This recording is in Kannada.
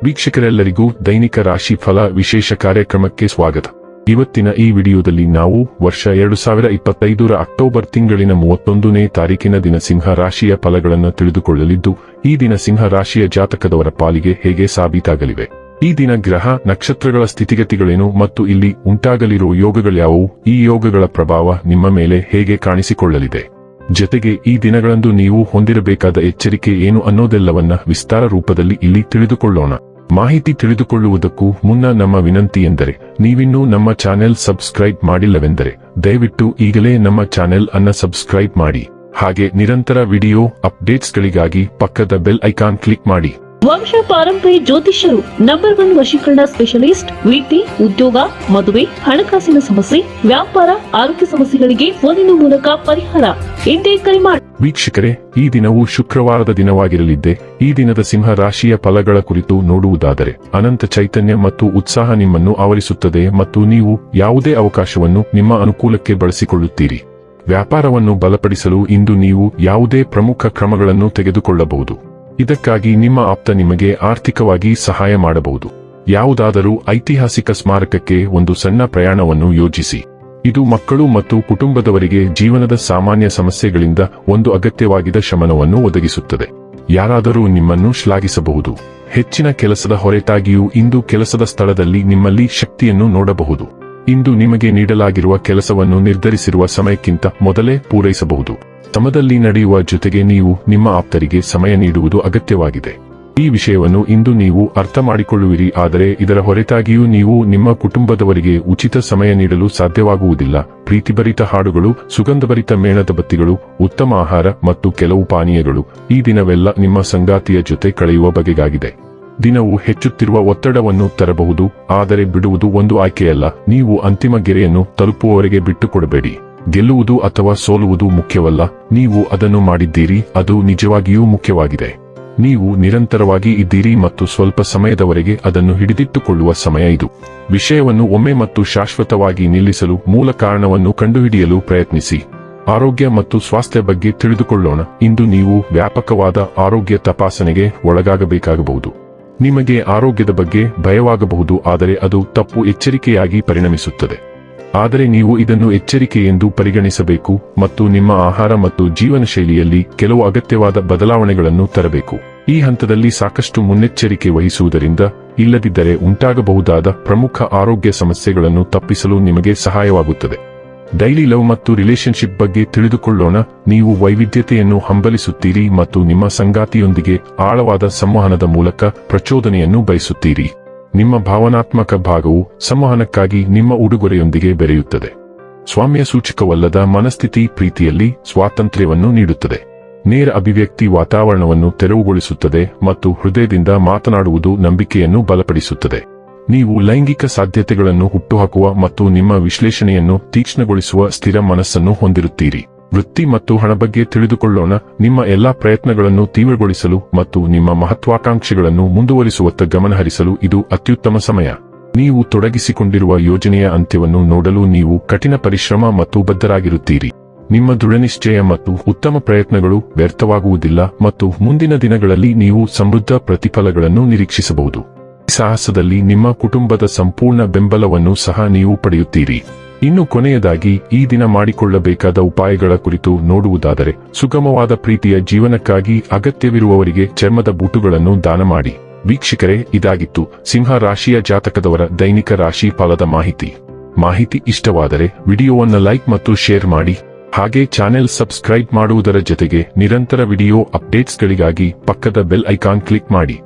ವೀಕ್ಷಕರೆಲ್ಲರಿಗೂ ದೈನಿಕ ರಾಶಿ ಫಲ ವಿಶೇಷ ಕಾರ್ಯಕ್ರಮಕ್ಕೆ ಸ್ವಾಗತ. ಇವತ್ತಿನ ಈ ವಿಡಿಯೋದಲ್ಲಿ ನಾವು ವರ್ಷ 2025ರ ಅಕ್ಟೋಬರ್ ತಿಂಗಳಿನ 31ನೇ ತಾರೀಕಿನ ದಿನ ಸಿಂಹ ರಾಶಿಯ ಫಲಗಳನ್ನು ತಿಳಿದುಕೊಳ್ಳಲಿದ್ದು, ಈ ದಿನ ಸಿಂಹ ರಾಶಿಯ ಜಾತಕದವರ ಪಾಲಿಗೆ ಹೇಗೆ ಸಾಬೀತಾಗಲಿವೆ, ಈ ದಿನ ಗ್ರಹ ನಕ್ಷತ್ರಗಳ ಸ್ಥಿತಿಗತಿಗಳೇನು ಮತ್ತು ಇಲ್ಲಿ ಉಂಟಾಗಲಿರುವ ಯೋಗಗಳ್ಯಾವುವು, ಈ ಯೋಗಗಳ ಪ್ರಭಾವ ನಿಮ್ಮ ಮೇಲೆ ಹೇಗೆ ಕಾಣಿಸಿಕೊಳ್ಳಲಿದೆ, ಜೊತೆಗೆ ಈ ದಿನಗಳಂದು ನೀವು ಹೊಂದಿರಬೇಕಾದ ಎಚ್ಚರಿಕೆ ಏನು ಅನ್ನೋದೆಲ್ಲವನ್ನ ವಿಸ್ತಾರ ರೂಪದಲ್ಲಿ ಇಲ್ಲಿ ತಿಳಿದುಕೊಳ್ಳೋಣ. ಮಾಹಿತಿ ತಿಳಿದುಕೊಳ್ಳುವುದಕ್ಕೂ ಮುನ್ನ ನಮ್ಮ ವಿನಂತಿ ಎಂದರೆ, ನೀವಿನ್ನೂ ನಮ್ಮ ಚಾನೆಲ್ ಸಬ್ಸ್ಕ್ರೈಬ್ ಮಾಡಿಲ್ಲವೆಂದರೆ ದಯವಿಟ್ಟು ಈಗಲೇ ನಮ್ಮ ಚಾನೆಲ್ ಅನ್ನ ಸಬ್ಸ್ಕ್ರೈಬ್ ಮಾಡಿ. ಹಾಗೆ ನಿರಂತರ ವಿಡಿಯೋ ಅಪ್ಡೇಟ್ಸ್ಗಳಿಗಾಗಿ ಪಕ್ಕದ ಬೆಲ್ ಐಕಾನ್ ಕ್ಲಿಕ್ ಮಾಡಿ. ವಂಶ ಪಾರಂಪರ್ಯ ಜ್ಯೋತಿಷ್ಯರು ನಂಬರ್ 1 ವಶೀಕರಣ ಸ್ಪೆಷಲಿಸ್ಟ್. ವೃತ್ತಿ, ಉದ್ಯೋಗ, ಮದುವೆ, ಹಣಕಾಸಿನ ಸಮಸ್ಯೆ, ವ್ಯಾಪಾರ, ಆರೋಗ್ಯ ಸಮಸ್ಯೆಗಳಿಗೆ ಫೋನಿನ ಮೂಲಕ ಪರಿಹಾರ. ಇಂದೇ ಕರೆ ಮಾಡಿ. ವೀಕ್ಷಕರೇ, ಈ ದಿನವು ಶುಕ್ರವಾರದ ದಿನವಾಗಿರಲಿದ್ದೆ. ಈ ದಿನದ ಸಿಂಹ ರಾಶಿಯ ಫಲಗಳ ಕುರಿತು ನೋಡುವುದಾದರೆ, ಅನಂತ ಚೈತನ್ಯ ಮತ್ತು ಉತ್ಸಾಹ ನಿಮ್ಮನ್ನು ಆವರಿಸುತ್ತದೆ ಮತ್ತು ನೀವು ಯಾವುದೇ ಅವಕಾಶವನ್ನು ನಿಮ್ಮ ಅನುಕೂಲಕ್ಕೆ ಬಳಸಿಕೊಳ್ಳುತ್ತೀರಿ. ವ್ಯಾಪಾರವನ್ನು ಬಲಪಡಿಸಲು ಇಂದು ನೀವು ಯಾವುದೇ ಪ್ರಮುಖ ಕ್ರಮಗಳನ್ನು ತೆಗೆದುಕೊಳ್ಳಬಹುದು. ಇದಕ್ಕಾಗಿ ನಿಮ್ಮ ಆಪ್ತ ನಿಮಗೆ ಆರ್ಥಿಕವಾಗಿ ಸಹಾಯ ಮಾಡಬಹುದು. ಯಾವುದಾದರೂ ಐತಿಹಾಸಿಕ ಸ್ಮಾರಕಕ್ಕೆ ಒಂದು ಸಣ್ಣ ಪ್ರಯಾಣವನ್ನು ಯೋಜಿಸಿ. ಇದು ಮಕ್ಕಳು ಮತ್ತು ಕುಟುಂಬದವರಿಗೆ ಜೀವನದ ಸಾಮಾನ್ಯ ಸಮಸ್ಯೆಗಳಿಂದ ಒಂದು ಅಗತ್ಯವಾಗಿದ್ದ ಶಮನವನ್ನು ಒದಗಿಸುತ್ತದೆ. ಯಾರಾದರೂ ನಿಮ್ಮನ್ನು ಶ್ಲಾಘಿಸಬಹುದು. ಹೆಚ್ಚಿನ ಕೆಲಸದ ಹೊರತಾಗಿಯೂ ಇಂದು ಕೆಲಸದ ಸ್ಥಳದಲ್ಲಿ ನಿಮ್ಮಲ್ಲಿ ಶಕ್ತಿಯನ್ನು ನೋಡಬಹುದು. ಇಂದು ನಿಮಗೆ ನೀಡಲಾಗಿರುವ ಕೆಲಸವನ್ನು ನಿರ್ಧರಿಸಿರುವ ಸಮಯಕ್ಕಿಂತ ಮೊದಲೇ ಪೂರೈಸಬಹುದು. ಶ್ರಮದಲ್ಲಿ ನಡೆಯುವ ಜೊತೆಗೆ ನೀವು ನಿಮ್ಮ ಆಪ್ತರಿಗೆ ಸಮಯ ನೀಡುವುದು ಅಗತ್ಯವಾಗಿದೆ. ಈ ವಿಷಯವನ್ನು ಇಂದು ನೀವು ಅರ್ಥ ಮಾಡಿಕೊಳ್ಳುವಿರಿ. ಆದರೆ ಇದರ ಹೊರತಾಗಿಯೂ ನೀವು ನಿಮ್ಮ ಕುಟುಂಬದವರಿಗೆ ಉಚಿತ ಸಮಯ ನೀಡಲು ಸಾಧ್ಯವಾಗುವುದಿಲ್ಲ. ಪ್ರೀತಿಭರಿತ ಹಾಡುಗಳು, ಸುಗಂಧಭರಿತ ಮೇಣದ ಬತ್ತಿಗಳು, ಉತ್ತಮ ಆಹಾರ ಮತ್ತು ಕೆಲವು ಪಾನೀಯಗಳು, ಈ ದಿನವೆಲ್ಲ ನಿಮ್ಮ ಸಂಗಾತಿಯ ಜೊತೆ ಕಳೆಯುವ ಬಗೆಗಾಗಿದೆ. ದಿನವು ಹೆಚ್ಚುತ್ತಿರುವ ಒತ್ತಡವನ್ನು ತರಬಹುದು, ಆದರೆ ಬಿಡುವುದು ಒಂದು ಆಯ್ಕೆಯಲ್ಲ. ನೀವು ಅಂತಿಮ ಗೆರೆಯನ್ನು ತಲುಪುವವರೆಗೆ ಬಿಟ್ಟುಕೊಡಬೇಡಿ. ಗೆಲ್ಲುವುದು ಅಥವಾ ಸೋಲುವುದು ಮುಖ್ಯವಲ್ಲ, ನೀವು ಅದನ್ನು ಮಾಡಿದ್ದೀರಿ, ಅದು ನಿಜವಾಗಿಯೂ ಮುಖ್ಯವಾಗಿದೆ. ನೀವು ನಿರಂತರವಾಗಿ ಇದ್ದೀರಿ ಮತ್ತು ಸ್ವಲ್ಪ ಸಮಯದವರೆಗೆ ಅದನ್ನು ಹಿಡಿದಿಟ್ಟುಕೊಳ್ಳುವ ಸಮಯ ಇದು. ವಿಷಯವನ್ನು ಒಮ್ಮೆ ಮತ್ತು ಶಾಶ್ವತವಾಗಿ ನಿಲ್ಲಿಸಲು ಮೂಲ ಕಾರಣವನ್ನು ಕಂಡುಹಿಡಿಯಲು ಪ್ರಯತ್ನಿಸಿ. ಆರೋಗ್ಯ ಮತ್ತು ಸ್ವಾಸ್ಥ್ಯ ಬಗ್ಗೆ ತಿಳಿದುಕೊಳ್ಳೋಣ. ಇಂದು ನೀವು ವ್ಯಾಪಕವಾದ ಆರೋಗ್ಯ ತಪಾಸಣೆಗೆ ಒಳಗಾಗಬೇಕಾಗಬಹುದು. ನಿಮಗೆ ಆರೋಗ್ಯದ ಬಗ್ಗೆ ಭಯವಾಗಬಹುದು, ಆದರೆ ಅದು ತಪ್ಪು ಎಚ್ಚರಿಕೆಯಾಗಿ ಪರಿಣಮಿಸುತ್ತದೆ. ಆದರೆ ನೀವು ಇದನ್ನು ಎಚ್ಚರಿಕೆ ಎಂದು ಪರಿಗಣಿಸಬೇಕು ಮತ್ತು ನಿಮ್ಮ ಆಹಾರ ಮತ್ತು ಜೀವನ ಶೈಲಿಯಲ್ಲಿ ಕೆಲವು ಅಗತ್ಯವಾದ ಬದಲಾವಣೆಗಳನ್ನು ತರಬೇಕು. ಈ ಹಂತದಲ್ಲಿ ಸಾಕಷ್ಟು ಮುನ್ನೆಚ್ಚರಿಕೆ ವಹಿಸುವುದರಿಂದ ಇಲ್ಲದಿದ್ದರೆ ಉಂಟಾಗಬಹುದಾದ ಪ್ರಮುಖ ಆರೋಗ್ಯ ಸಮಸ್ಯೆಗಳನ್ನು ತಪ್ಪಿಸಲು ನಿಮಗೆ ಸಹಾಯವಾಗುತ್ತದೆ. ಡೈಲಿ ಲವ್ ಮತ್ತು ರಿಲೇಶನ್ಶಿಪ್ ಬಗ್ಗೆ ತಿಳಿದುಕೊಳ್ಳೋಣ. ನೀವು ವೈವಿಧ್ಯತೆಯನ್ನು ಹಂಬಲಿಸುತ್ತೀರಿ ಮತ್ತು ನಿಮ್ಮ ಸಂಗಾತಿಯೊಂದಿಗೆ ಆಳವಾದ ಸಂವಹನದ ಮೂಲಕ ಪ್ರಚೋದನೆಯನ್ನು ಬಯಸುತ್ತೀರಿ. ನಿಮ್ಮ ಭಾವನಾತ್ಮಕ ಭಾಗವು ಸಂವಹನಕ್ಕಾಗಿ ನಿಮ್ಮ ಉಡುಗೊರೆಯೊಂದಿಗೆ ಬೆರೆಯುತ್ತದೆ. ಸ್ವಾಮ್ಯ ಸೂಚಕವಲ್ಲದ ಮನಸ್ಥಿತಿ ಪ್ರೀತಿಯಲ್ಲಿ ಸ್ವಾತಂತ್ರ್ಯವನ್ನು ನೀಡುತ್ತದೆ. ನೇರ ಅಭಿವ್ಯಕ್ತಿ ವಾತಾವರಣವನ್ನು ತೆರವುಗೊಳಿಸುತ್ತದೆ ಮತ್ತು ಹೃದಯದಿಂದ ಮಾತನಾಡುವುದು ನಂಬಿಕೆಯನ್ನು ಬಲಪಡಿಸುತ್ತದೆ. ನೀವು ಲೈಂಗಿಕ ಸಾಧ್ಯತೆಗಳನ್ನು ಹುಟ್ಟುಹಾಕುವ ಮತ್ತು ನಿಮ್ಮ ವಿಶ್ಲೇಷಣೆಯನ್ನು ತೀಕ್ಷ್ಣಗೊಳಿಸುವ ಸ್ಥಿರ ಮನಸ್ಸನ್ನು ಹೊಂದಿರುತ್ತೀರಿ. ವೃತ್ತಿ ಮತ್ತು ಹಣ ಬಗ್ಗೆ ತಿಳಿದುಕೊಳ್ಳೋಣ. ನಿಮ್ಮ ಎಲ್ಲಾ ಪ್ರಯತ್ನಗಳನ್ನು ತೀವ್ರಗೊಳಿಸಲು ಮತ್ತು ನಿಮ್ಮ ಮಹತ್ವಾಕಾಂಕ್ಷೆಗಳನ್ನು ಮುಂದುವರಿಸುವತ್ತ ಗಮನಹರಿಸಲು ಇದು ಅತ್ಯುತ್ತಮ ಸಮಯ. ನೀವು ತೊಡಗಿಸಿಕೊಂಡಿರುವ ಯೋಜನೆಯ ಅಂತ್ಯವನ್ನು ನೋಡಲು ನೀವು ಕಠಿಣ ಪರಿಶ್ರಮ ಮತ್ತು ಬದ್ಧರಾಗಿರುತ್ತೀರಿ. ನಿಮ್ಮ ದೃಢನಿಶ್ಚಯ ಮತ್ತು ಉತ್ತಮ ಪ್ರಯತ್ನಗಳು ವ್ಯರ್ಥವಾಗುವುದಿಲ್ಲ ಮತ್ತು ಮುಂದಿನ ದಿನಗಳಲ್ಲಿ ನೀವು ಸಮೃದ್ಧ ಪ್ರತಿಫಲಗಳನ್ನು ನಿರೀಕ್ಷಿಸಬಹುದು. ಈ ಸಾಹಸದಲ್ಲಿ ನಿಮ್ಮ ಕುಟುಂಬದ ಸಂಪೂರ್ಣ ಬೆಂಬಲವನ್ನು ಸಹ ನೀವು ಪಡೆಯುತ್ತೀರಿ. ಇನ್ನು ಕೊನೆಯದಾಗಿ ಈ ದಿನ ಮಾಡಿಕೊಳ್ಳಬೇಕಾದ ಉಪಾಯಗಳ ಕುರಿತು ನೋಡುವುದಾದರೆ, ಸುಗಮವಾದ ಪ್ರೀತಿಯ ಜೀವನಕ್ಕಾಗಿ ಅಗತ್ಯವಿರುವವರಿಗೆ ಚರ್ಮದ ಬೂಟುಗಳನ್ನು ದಾನ ಮಾಡಿ. ವೀಕ್ಷಕರೇ, ಇದಾಗಿತ್ತು ಸಿಂಹ ರಾಶಿಯ ಜಾತಕದವರ ದೈನಿಕ ರಾಶಿ ಫಲದ ಮಾಹಿತಿ ಇಷ್ಟವಾದರೆ ವಿಡಿಯೋವನ್ನು ಲೈಕ್ ಮತ್ತು ಶೇರ್ ಮಾಡಿ. ಹಾಗೆ ಚಾನೆಲ್ ಸಬ್ಸ್ಕ್ರೈಬ್ ಮಾಡುವುದರ ಜೊತೆಗೆ ನಿರಂತರ ವಿಡಿಯೋ ಅಪ್ಡೇಟ್ಸ್ಗಳಿಗಾಗಿ ಪಕ್ಕದ ಬೆಲ್ ಐಕಾನ್ ಕ್ಲಿಕ್ ಮಾಡಿ.